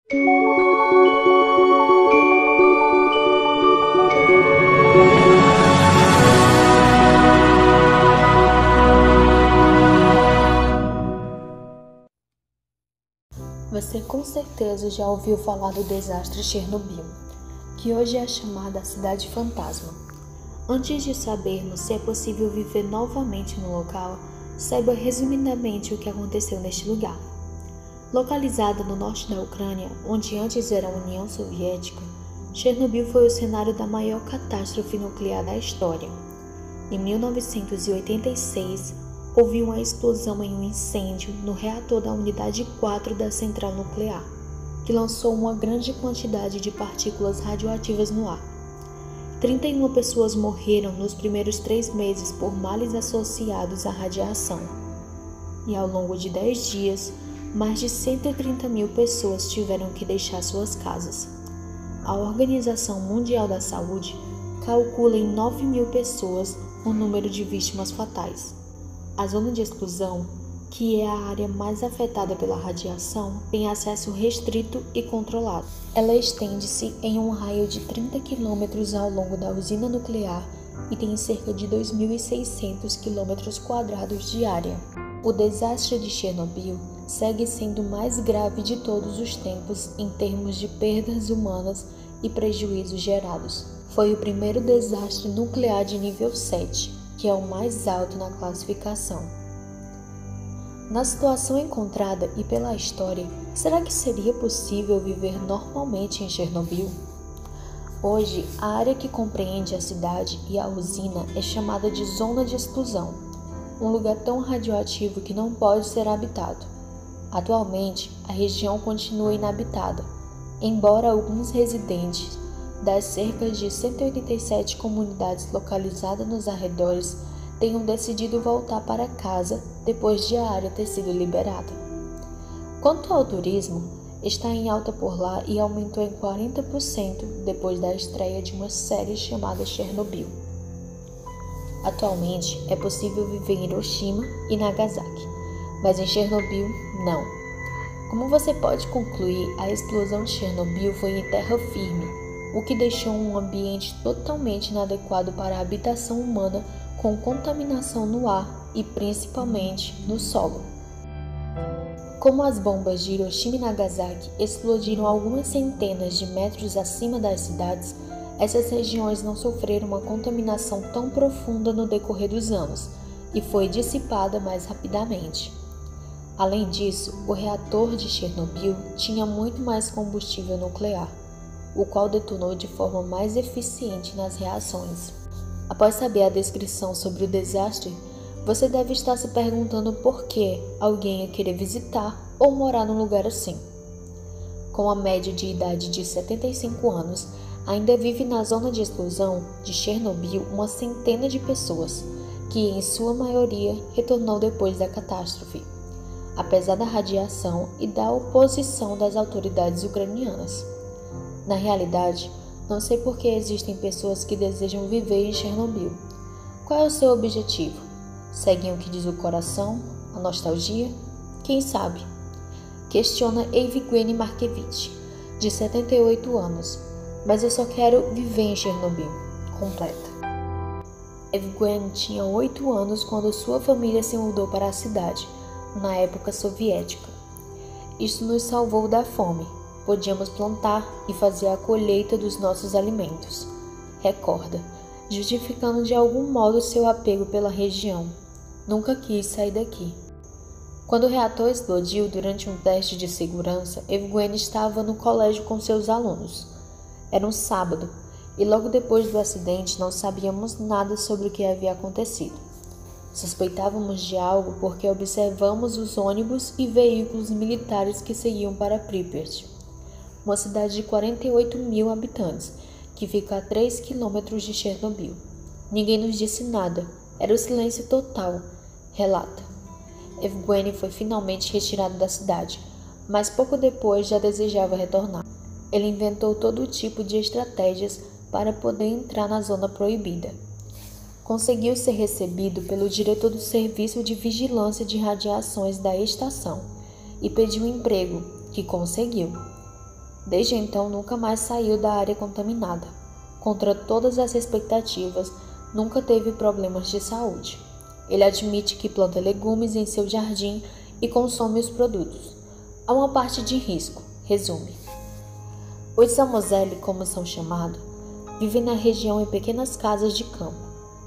Você com certeza já ouviu falar do desastre Chernobyl, que hoje é chamada Cidade Fantasma. Antes de sabermos se é possível viver novamente no local, saiba resumidamente o que aconteceu neste lugar. Localizada no norte da Ucrânia, onde antes era a União Soviética, Chernobyl foi o cenário da maior catástrofe nuclear da história. Em 1986, houve uma explosão em um incêndio no reator da unidade 4 da central nuclear, que lançou uma grande quantidade de partículas radioativas no ar. 31 pessoas morreram nos primeiros 3 meses por males associados à radiação. E ao longo de 10 dias, mais de 130 mil pessoas tiveram que deixar suas casas. A Organização Mundial da Saúde calcula em 9 mil pessoas o número de vítimas fatais. A zona de exclusão, que é a área mais afetada pela radiação, tem acesso restrito e controlado. Ela estende-se em um raio de 30 km ao longo da usina nuclear e tem cerca de 2.600 km² de área. O desastre de Chernobyl segue sendo o mais grave de todos os tempos em termos de perdas humanas e prejuízos gerados. Foi o primeiro desastre nuclear de nível 7, que é o mais alto na classificação. Na situação encontrada e pela história, será que seria possível viver normalmente em Chernobyl? Hoje, a área que compreende a cidade e a usina é chamada de Zona de Exclusão, um lugar tão radioativo que não pode ser habitado. Atualmente, a região continua inabitada, embora alguns residentes das cerca de 187 comunidades localizadas nos arredores tenham decidido voltar para casa depois de a área ter sido liberada. Quanto ao turismo, está em alta por lá e aumentou em 40% depois da estreia de uma série chamada Chernobyl. Atualmente, é possível viver em Hiroshima e Nagasaki, mas em Chernobyl, não. Como você pode concluir, a explosão de Chernobyl foi em terra firme, o que deixou um ambiente totalmente inadequado para a habitação humana, com contaminação no ar e principalmente no solo. Como as bombas de Hiroshima e Nagasaki explodiram algumas centenas de metros acima das cidades, essas regiões não sofreram uma contaminação tão profunda no decorrer dos anos e foi dissipada mais rapidamente. Além disso, o reator de Chernobyl tinha muito mais combustível nuclear, o qual detonou de forma mais eficiente nas reações. Após saber a descrição sobre o desastre, você deve estar se perguntando por que alguém ia querer visitar ou morar num lugar assim. Com a média de idade de 75 anos, ainda vive na zona de exclusão de Chernobyl uma centena de pessoas, que em sua maioria retornou depois da catástrofe, apesar da radiação e da oposição das autoridades ucranianas. Na realidade, não sei por que existem pessoas que desejam viver em Chernobyl. Qual é o seu objetivo? Seguem o que diz o coração? A nostalgia? Quem sabe? Questiona Evgeny Markevich, de 78 anos. Mas eu só quero viver em Chernobyl. Completa. Evgeny tinha 8 anos quando sua família se mudou para a cidade, na época soviética. Isso nos salvou da fome. Podíamos plantar e fazer a colheita dos nossos alimentos, recorda, justificando de algum modo seu apego pela região. Nunca quis sair daqui. Quando o reator explodiu durante um teste de segurança, Evgeny estava no colégio com seus alunos. Era um sábado, e logo depois do acidente não sabíamos nada sobre o que havia acontecido. Suspeitávamos de algo porque observamos os ônibus e veículos militares que seguiam para Pripyat, uma cidade de 48 mil habitantes, que fica a 3 quilômetros de Chernobyl. Ninguém nos disse nada, era o silêncio total, relata. Evgeny foi finalmente retirado da cidade, mas pouco depois já desejava retornar. Ele inventou todo tipo de estratégias para poder entrar na zona proibida. Conseguiu ser recebido pelo diretor do Serviço de Vigilância de Radiações da estação e pediu um emprego, que conseguiu. Desde então, nunca mais saiu da área contaminada. Contra todas as expectativas, nunca teve problemas de saúde. Ele admite que planta legumes em seu jardim e consome os produtos. Há uma parte de risco, resume. Os Samozeli, como são chamados, vivem na região em pequenas casas de campo,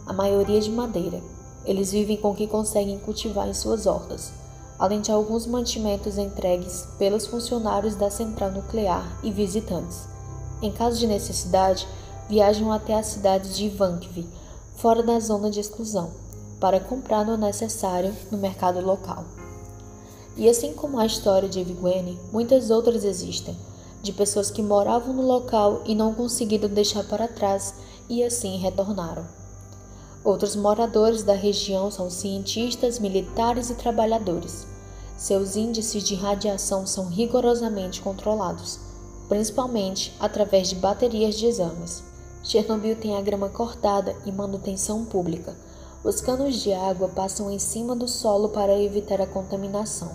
a maioria de madeira. Eles vivem com o que conseguem cultivar em suas hortas, além de alguns mantimentos entregues pelos funcionários da central nuclear e visitantes. Em caso de necessidade, viajam até a cidade de Ivankov, fora da zona de exclusão, para comprar o necessário no mercado local. E assim como a história de Evgeny, muitas outras existem, de pessoas que moravam no local e não conseguiram deixar para trás e assim retornaram. Outros moradores da região são cientistas, militares e trabalhadores. Seus índices de radiação são rigorosamente controlados, principalmente através de baterias de exames. Chernobyl tem a grama cortada e manutenção pública. Os canos de água passam em cima do solo para evitar a contaminação,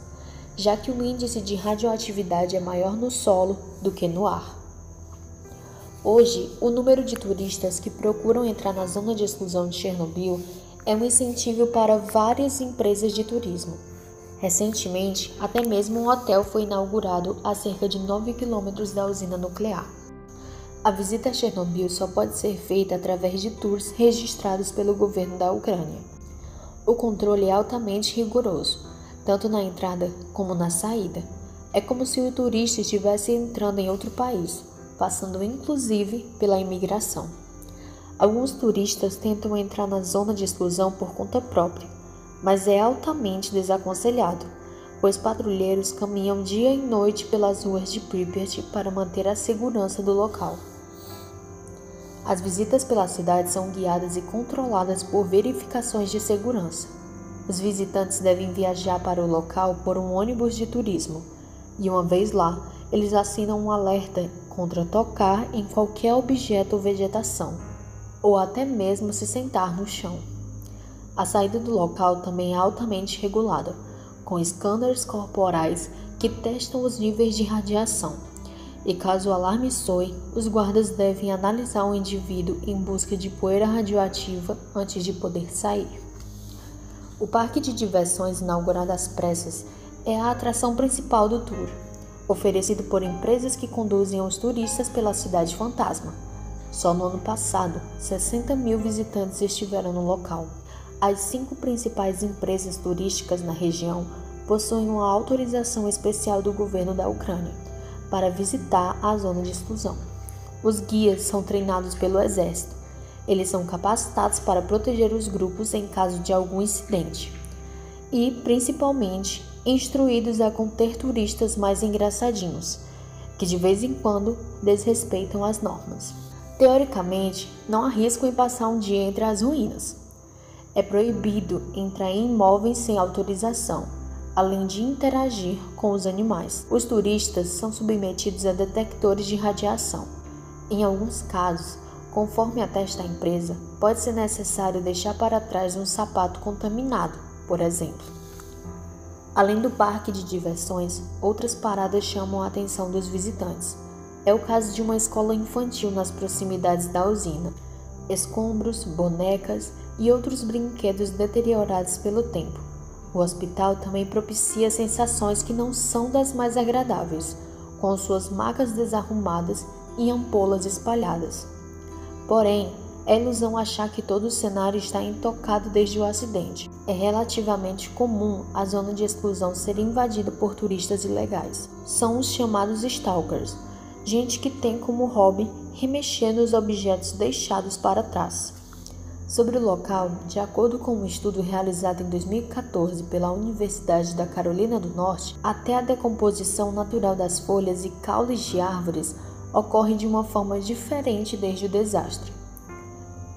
já que o índice de radioatividade é maior no solo do que no ar. Hoje, o número de turistas que procuram entrar na zona de exclusão de Chernobyl é um incentivo para várias empresas de turismo. Recentemente, até mesmo um hotel foi inaugurado a cerca de 9 quilômetros da usina nuclear. A visita a Chernobyl só pode ser feita através de tours registrados pelo governo da Ucrânia. O controle é altamente rigoroso, tanto na entrada como na saída. É como se o turista estivesse entrando em outro país, passando inclusive pela imigração. Alguns turistas tentam entrar na zona de exclusão por conta própria, mas é altamente desaconselhado, pois patrulheiros caminham dia e noite pelas ruas de Pripyat para manter a segurança do local. As visitas pela cidade são guiadas e controladas por verificações de segurança. Os visitantes devem viajar para o local por um ônibus de turismo, e uma vez lá, eles assinam um alerta contra tocar em qualquer objeto ou vegetação, ou até mesmo se sentar no chão. A saída do local também é altamente regulada, com scanners corporais que testam os níveis de radiação. E caso o alarme soe, os guardas devem analisar o indivíduo em busca de poeira radioativa antes de poder sair. O parque de diversões inaugurado às pressas é a atração principal do tour, oferecido por empresas que conduzem os turistas pela cidade fantasma. Só no ano passado, 60 mil visitantes estiveram no local. As 5 principais empresas turísticas na região possuem uma autorização especial do governo da Ucrânia para visitar a zona de exclusão. Os guias são treinados pelo exército. Eles são capacitados para proteger os grupos em caso de algum incidente e, principalmente, instruídos a conter turistas mais engraçadinhos, que de vez em quando desrespeitam as normas. Teoricamente, não há risco em passar um dia entre as ruínas. É proibido entrar em imóveis sem autorização, além de interagir com os animais. Os turistas são submetidos a detectores de radiação. Em alguns casos, conforme atesta a empresa, pode ser necessário deixar para trás um sapato contaminado, por exemplo. Além do parque de diversões, outras paradas chamam a atenção dos visitantes. É o caso de uma escola infantil nas proximidades da usina. Escombros, bonecas e outros brinquedos deteriorados pelo tempo. O hospital também propicia sensações que não são das mais agradáveis, com suas macas desarrumadas e ampolas espalhadas. Porém, é ilusão achar que todo o cenário está intocado desde o acidente. É relativamente comum a zona de exclusão ser invadida por turistas ilegais. São os chamados stalkers, gente que tem como hobby remexer nos objetos deixados para trás. Sobre o local, de acordo com um estudo realizado em 2014 pela Universidade da Carolina do Norte, até a decomposição natural das folhas e caules de árvores ocorre de uma forma diferente desde o desastre.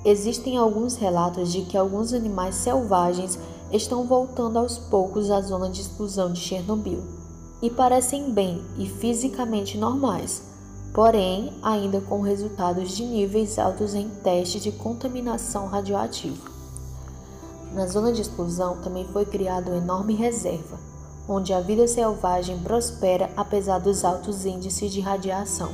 Existem alguns relatos de que alguns animais selvagens estão voltando aos poucos à zona de exclusão de Chernobyl e parecem bem e fisicamente normais, porém ainda com resultados de níveis altos em testes de contaminação radioativa. Na zona de exclusão também foi criada uma enorme reserva, onde a vida selvagem prospera apesar dos altos índices de radiação.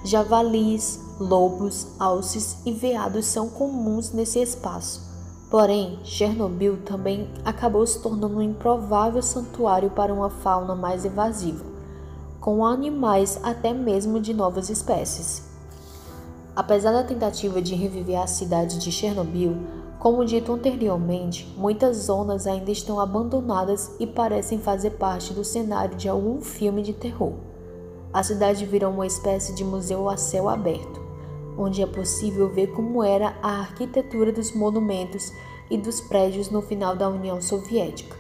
Javalis, lobos, alces e veados são comuns nesse espaço. Porém, Chernobyl também acabou se tornando um improvável santuário para uma fauna mais invasiva, com animais até mesmo de novas espécies. Apesar da tentativa de reviver a cidade de Chernobyl, como dito anteriormente, muitas zonas ainda estão abandonadas e parecem fazer parte do cenário de algum filme de terror. A cidade virou uma espécie de museu a céu aberto, onde é possível ver como era a arquitetura dos monumentos e dos prédios no final da União Soviética.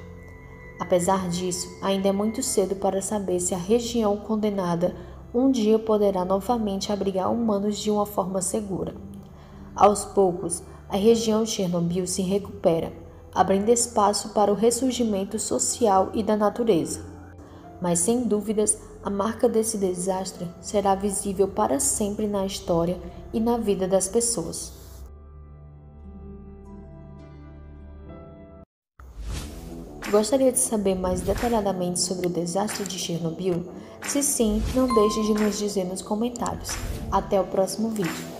Apesar disso, ainda é muito cedo para saber se a região condenada um dia poderá novamente abrigar humanos de uma forma segura. Aos poucos, a região de Chernobyl se recupera, abrindo espaço para o ressurgimento social e da natureza. Mas, sem dúvidas, a marca desse desastre será visível para sempre na história e na vida das pessoas. Gostaria de saber mais detalhadamente sobre o desastre de Chernobyl? Se sim, não deixe de nos dizer nos comentários. Até o próximo vídeo.